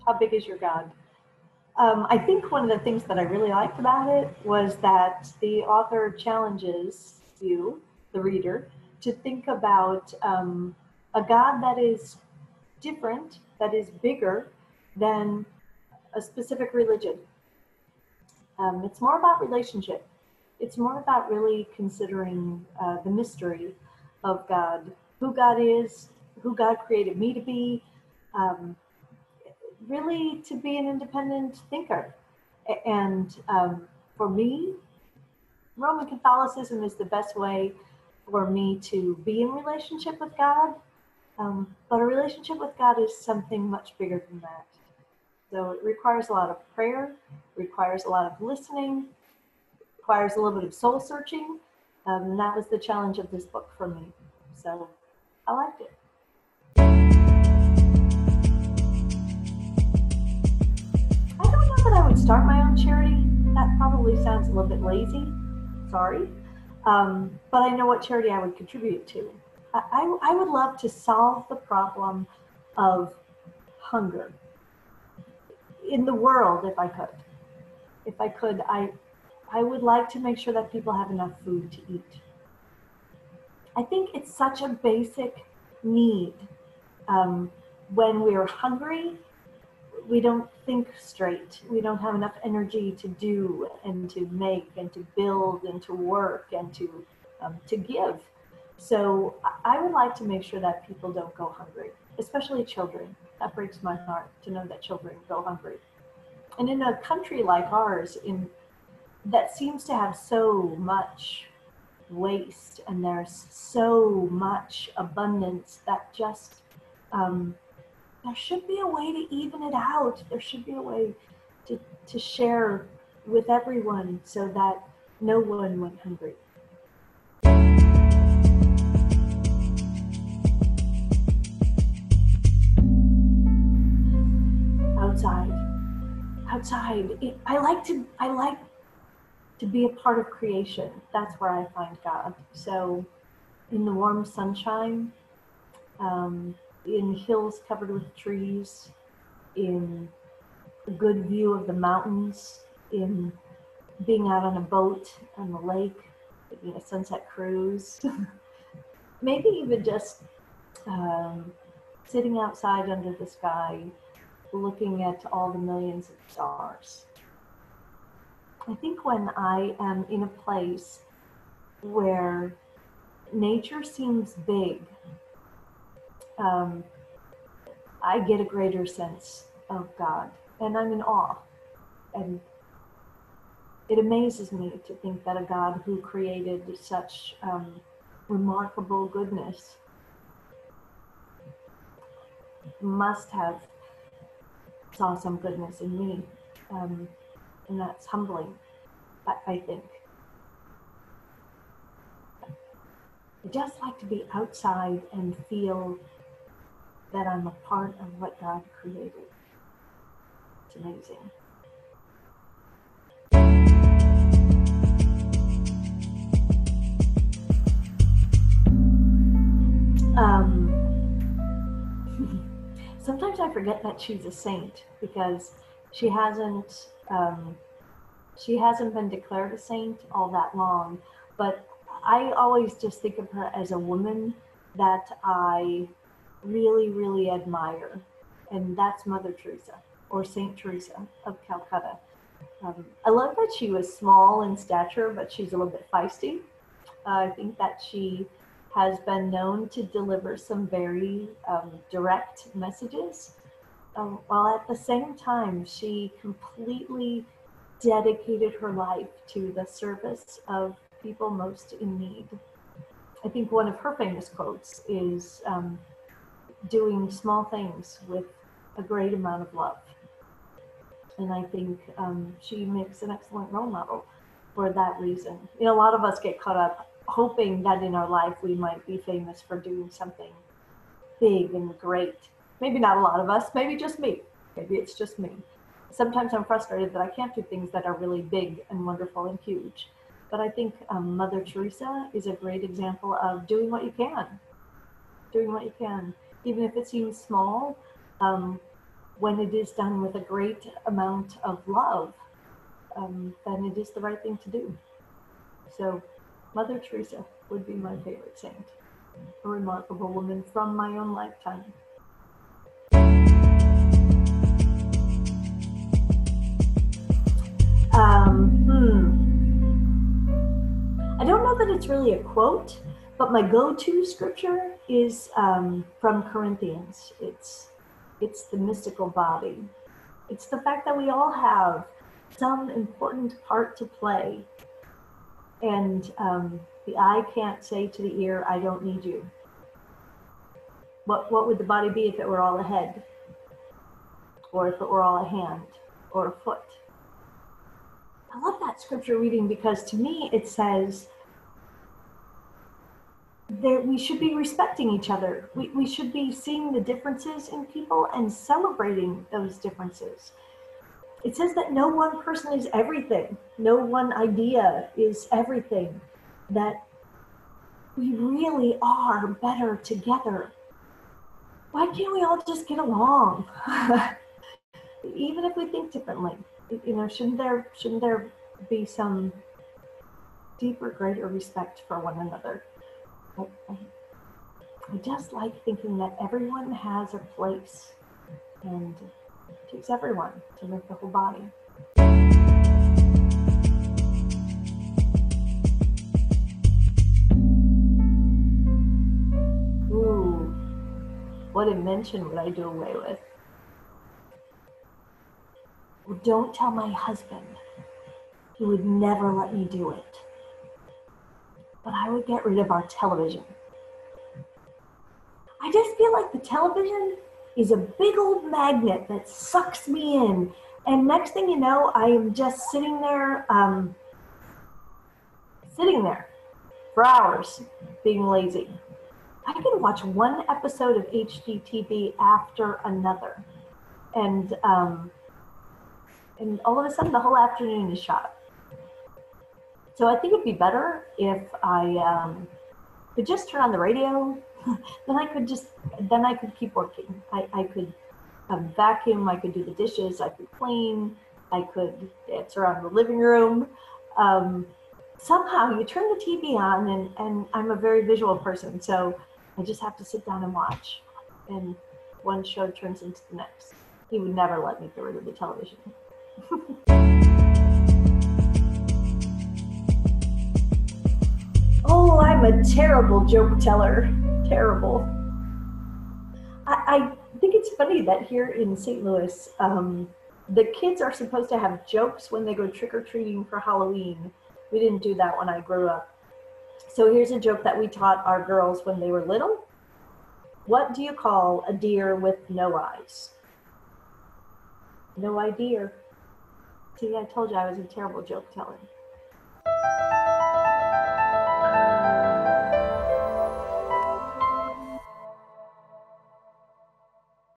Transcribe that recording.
How big is your God? I think one of the things that I really liked about it was that the author challenges you, the reader, to think about a God that is different, that is bigger than a specific religion. It's more about relationship. It's more about really considering the mystery of God, who God is, who God created me to be, um, really to be an independent thinker. And for me, Roman Catholicism is the best way for me to be in relationship with God. But a relationship with God is something much bigger than that. So it requires a lot of prayer, requires a lot of listening, requires a little bit of soul searching. And that was the challenge of this book for me. So I liked it. I don't know that I would start my own charity. That probably sounds a little bit lazy. Sorry. But I know what charity I would contribute to. I would love to solve the problem of hunger in the world if I could. If I could, I would like to make sure that people have enough food to eat. I think it's such a basic need. When we're hungry, we don't think straight. We don't have enough energy to do and to make and to build and to work and to give. So I would like to make sure that people don't go hungry, especially children. That breaks my heart to know that children go hungry. And in a country like ours, that seems to have so much waste and there's so much abundance that just there should be a way to even it out. There should be a way to share with everyone so that no one went hungry. Outside. I like to be a part of creation. That's where I find God. So in the warm sunshine, in hills covered with trees, in a good view of the mountains, in being out on a boat on the lake, taking a sunset cruise, maybe even just sitting outside under the sky, looking at all the millions of stars. I think when I am in a place where nature seems big, I get a greater sense of God, and I'm in awe. And it amazes me to think that a God who created such remarkable goodness must have saw some goodness in me, and that's humbling, I think. I just like to be outside and feel that I'm a part of what God created. It's amazing. Sometimes I forget that she's a saint because she hasn't been declared a saint all that long, but I always just think of her as a woman that I really, really admire, and that's Mother Teresa, or Saint Teresa of Calcutta. I love that she was small in stature, but she's a little bit feisty. I think that she has been known to deliver some very direct messages, while at the same time she completely dedicated her life to the service of people most in need. I think one of her famous quotes is doing small things with a great amount of love. And I think she makes an excellent role model for that reason. You know, a lot of us get caught up hoping that in our life we might be famous for doing something big and great. Maybe not a lot of us, maybe just me. Maybe it's just me. Sometimes I'm frustrated that I can't do things that are really big and wonderful and huge. But I think Mother Teresa is a great example of doing what you can. Doing what you can. Even if it seems small, when it is done with a great amount of love, then it is the right thing to do. So Mother Teresa would be my favorite saint, a remarkable woman from my own lifetime. I don't know that it's really a quote, but my go-to scripture is from Corinthians. It's the mystical body. It's the fact that we all have some important part to play. And the eye can't say to the ear, I don't need you. What would the body be if it were all a head? Or if it were all a hand or a foot? I love that scripture reading because to me it says that we should be respecting each other. We should be seeing the differences in people and celebrating those differences. It says that no one person is everything. No one idea is everything. That we really are better together. Why can't we all just get along? Even if we think differently, shouldn't there be some deeper, greater respect for one another? I just like thinking that everyone has a place, and it takes everyone to make the whole body. Ooh, what invention would I do away with? Well, don't tell my husband. He would never let me do it. But I would get rid of our television. I just feel like the television is a big old magnet that sucks me in. And next thing you know, I am just sitting there for hours being lazy. I can watch one episode of HGTV after another. And all of a sudden the whole afternoon is shot. So I think it'd be better if I could just turn on the radio. then I could keep working. I could vacuum, I could do the dishes, I could clean, I could dance around the living room. Somehow you turn the TV on, and I'm a very visual person, so I just have to sit down and watch. And one show turns into the next. He would never let me get rid of the television. Oh, I'm a terrible joke teller. Terrible. I think it's funny that here in St. Louis, the kids are supposed to have jokes when they go trick-or-treating for Halloween. We didn't do that when I grew up. So here's a joke that we taught our girls when they were little. What do you call a deer with no eyes? No idea. See, I told you I was a terrible joke teller.